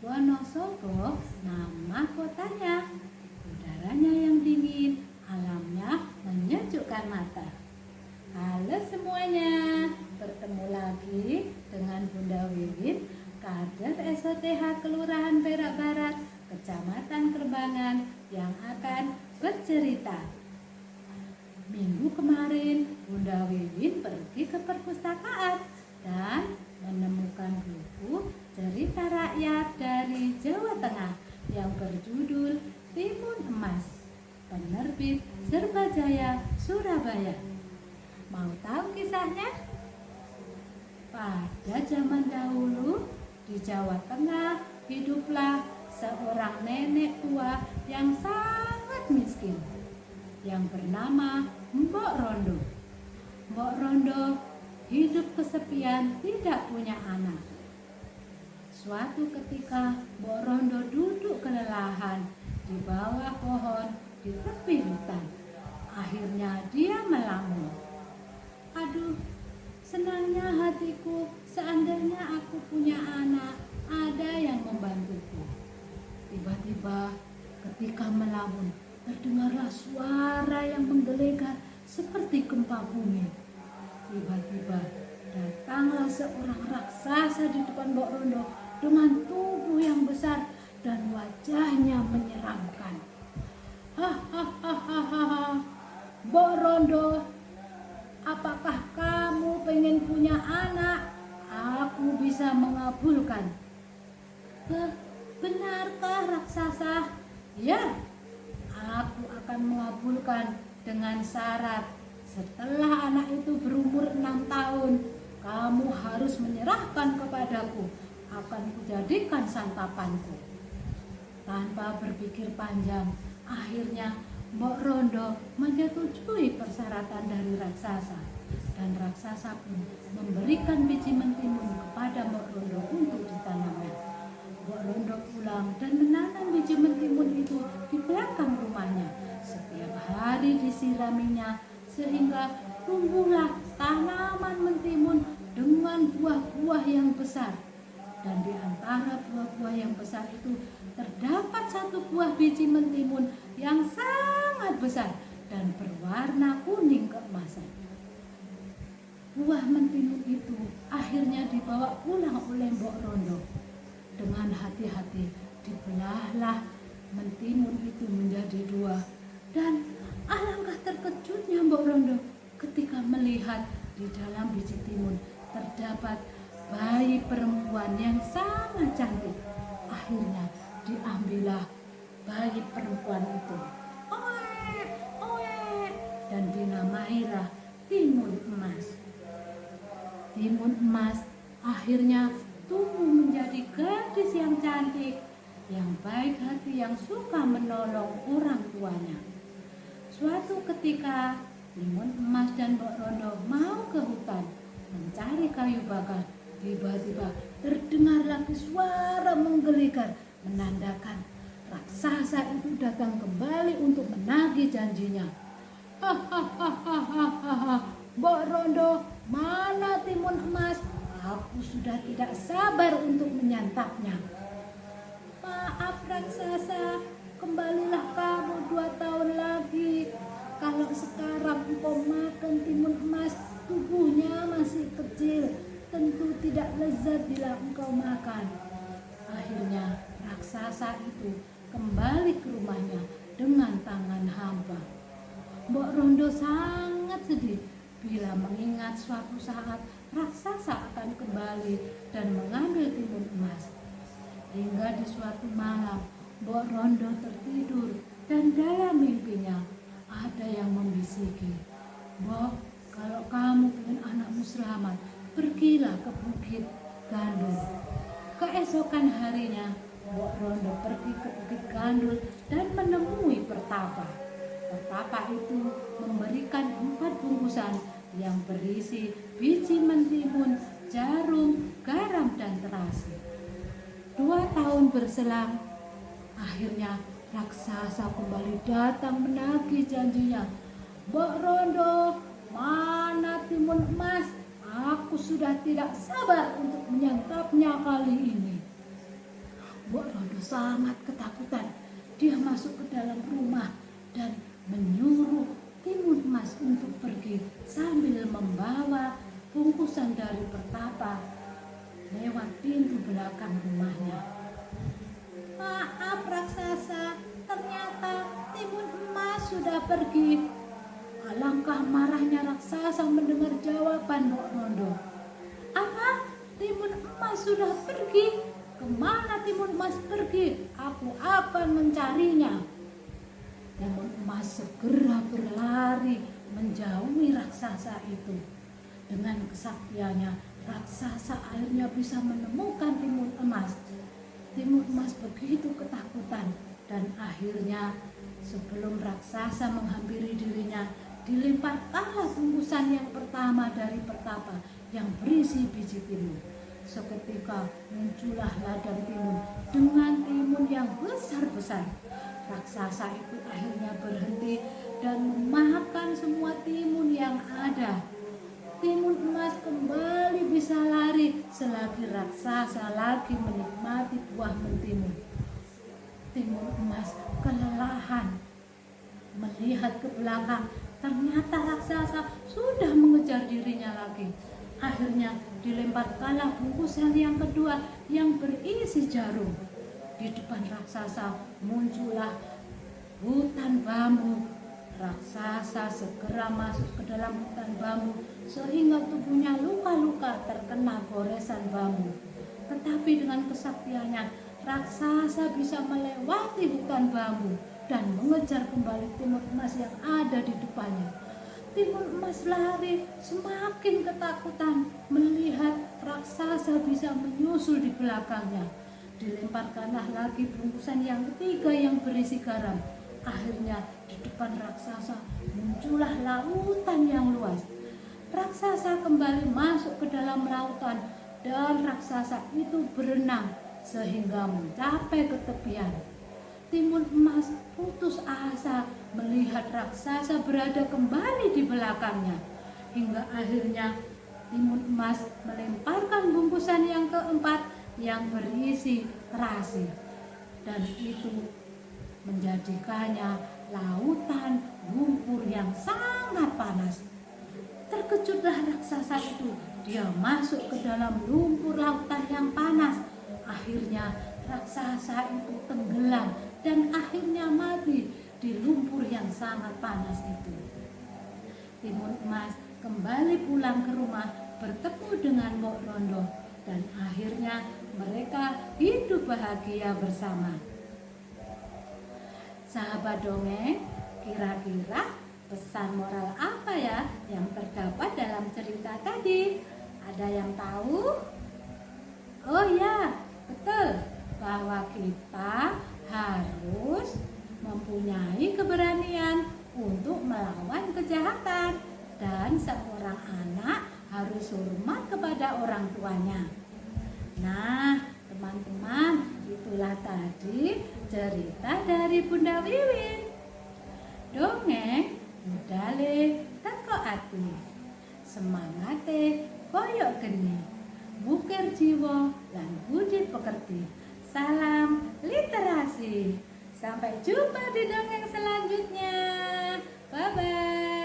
Wonosobo nama kotanya. Udaranya yang dingin, alamnya menyejukkan mata. Halo semuanya, bertemu lagi dengan Bunda Wiwin, kader SOTH Kelurahan Perak Barat, Kecamatan Kerbangan yang akan bercerita. Minggu kemarin Bunda Wiwin pergi ke perpustakaan dan menemukan buku cerita rakyat dari Jawa Tengah yang berjudul Timun Emas, penerbit Serbajaya Surabaya. Mau tahu kisahnya? Pada zaman dahulu di Jawa Tengah hiduplah seorang nenek tua yang sangat miskin yang bernama Mbok Rondo. Mbok Rondo hidup kesepian, tidak punya anak. Suatu ketika Mbok Rondo duduk kelelahan di bawah pohon di tepi hutan. Akhirnya dia melamun. Aduh, senangnya hatiku seandainya aku punya anak, ada yang membantuku. Tiba-tiba ketika melamun, terdengarlah suara yang menggelegar seperti gempa bumi. Tiba-tiba datanglah seorang raksasa di depan Mbok Rondo dengan tubuh yang besar dan wajahnya menyeramkan. Hahaha, Mbok Rondo, apakah kamu pengen punya anak? Aku bisa mengabulkan. Benarkah raksasa? Ya, aku akan mengabulkan dengan syarat. Setelah anak itu berumur 6 tahun, kamu harus menyerahkan kepadaku. Akan kujadikan santapanku. Tanpa berpikir panjang, akhirnya Mbok Rondo menyetujui persyaratan dari raksasa. Dan raksasa pun memberikan biji mentimun kepada Mbok Rondo untuk ditanamnya. Mbok Rondo pulang dan menanam biji mentimun itu di belakang rumahnya. Setiap hari disiraminya sehingga tumbuhlah tanaman mentimun dengan buah-buah yang besar. Dan di antara buah-buah yang besar itu terdapat satu buah biji mentimun yang sangat besar dan berwarna kuning keemasan. Buah mentimun itu akhirnya dibawa pulang oleh Mbok Rondo. Dengan hati-hati dibelahlah mentimun itu menjadi 2. Dan alangkah terkejutnya Mbok Rondo ketika melihat di dalam biji timun terdapat bayi perempuan yang sangat cantik. Akhirnya diambillah bayi perempuan itu. Oe, oe, dan dinamailah Timun Emas. Timun Emas akhirnya tumbuh menjadi gadis yang cantik, yang baik hati, yang suka menolong orang tuanya. Suatu ketika Timun Emas dan Mbok Rondo mau ke hutan mencari kayu bakar. Tiba-tiba terdengar lagi suara menggelegar, menandakan raksasa itu datang kembali untuk menagih janjinya. Hahaha, Mbok Rondo, mana Timun Emas? Aku sudah tidak sabar untuk menyantapnya. Maaf raksasa, kembalilah kamu 2 tahun lagi. Kalau sekarang engkau makan timun emas, tubuhnya masih kecil, tentu tidak lezat bila engkau makan. Akhirnya raksasa itu kembali ke rumahnya dengan tangan hampa. Mbok Rondo sangat sedih bila mengingat suatu saat raksasa akan kembali dan mengambil timun emas. Hingga di suatu malam Mbok Rondo tertidur dan dalam mimpinya ada yang membisiki, Mbok, kalau kamu ingin anakmu selamat, pergilah ke Bukit Gandul. Keesokan harinya Mbok Rondo pergi ke Bukit Gandul dan menemui Pertapa. Pertapa itu memberikan 4 bungkusan yang berisi biji mentimun, jarum, garam, dan terasi. 2 tahun berselang, akhirnya raksasa kembali datang menagih janjinya. Mbok Rondo, mana timun emas? Aku sudah tidak sabar untuk menyantapnya kali ini. Mbok Rondo sangat ketakutan. Dia masuk ke dalam rumah dan menyuruh Timun Emas untuk pergi sambil membawa bungkusan dari Pertapa lewat pintu belakang rumahnya. Maaf raksasa, ternyata Timun Emas sudah pergi. Alangkah marahnya raksasa mendengar jawaban Mbok Rondo. Apa? Timun Emas sudah pergi? Kemana Timun Emas pergi? Aku akan mencarinya. Timun Emas segera berlari menjauhi raksasa itu. Dengan kesaktiannya, raksasa akhirnya bisa menemukan Timun Emas. Timun Emas begitu ketakutan dan akhirnya sebelum raksasa menghampiri dirinya, dilemparkanlah bungkusan yang pertama dari Pertapa yang berisi biji timun. Seketika muncullah ladang timun dengan timun yang besar-besar. Raksasa itu akhirnya berhenti dan memakan semua timun yang ada. Timun Emas kembali bisa lari selagi raksasa lagi menikmati buah mentimun. Timun Emas kelelahan melihat ke belakang, ternyata raksasa sudah mengejar dirinya lagi. Akhirnya dilemparkanlah bungkusan yang kedua yang berisi jarum. Di depan raksasa muncullah hutan bambu. Raksasa segera masuk ke dalam hutan bambu sehingga tubuhnya luka-luka terkena goresan bambu. Tetapi dengan kesaktiannya, raksasa bisa melewati hutan bambu dan mengejar kembali Timun Emas yang ada di depannya. Timun Emas lari semakin ketakutan melihat raksasa bisa menyusul di belakangnya. Dilemparkanlah lagi bungkusan yang ketiga yang berisi garam. Akhirnya di depan raksasa muncullah lautan yang luas. Raksasa kembali masuk ke dalam lautan dan raksasa itu berenang sehingga mencapai ke tepian. Timun Emas putus asa melihat raksasa berada kembali di belakangnya. Hingga akhirnya Timun Emas melemparkan bungkusan yang keempat yang berisi terasi. Dan itu menjadikannya lautan lumpur yang sangat panas. Terkejutlah raksasa itu. Dia masuk ke dalam lumpur lautan yang panas. Akhirnya raksasa itu tenggelam dan akhirnya mati di lumpur yang sangat panas itu. Timun Emas kembali pulang ke rumah bertemu dengan Mbok Rondo dan akhirnya mereka hidup bahagia bersama. Sahabat dongeng, kira-kira pesan moral apa ya yang terdapat dalam cerita tadi? Ada yang tahu? Oh ya, betul, bahwa kita harus mempunyai keberanian untuk melawan kejahatan dan seorang anak harus hormat kepada orang tuanya. Nah, teman-teman, itulah tadi cerita dari Bunda Wiwin. Dongeng budale teko ati, semangate koyo geni, mukir jiwa lan budi pekerti. Salam literasi. Sampai jumpa di dongeng selanjutnya. Bye-bye.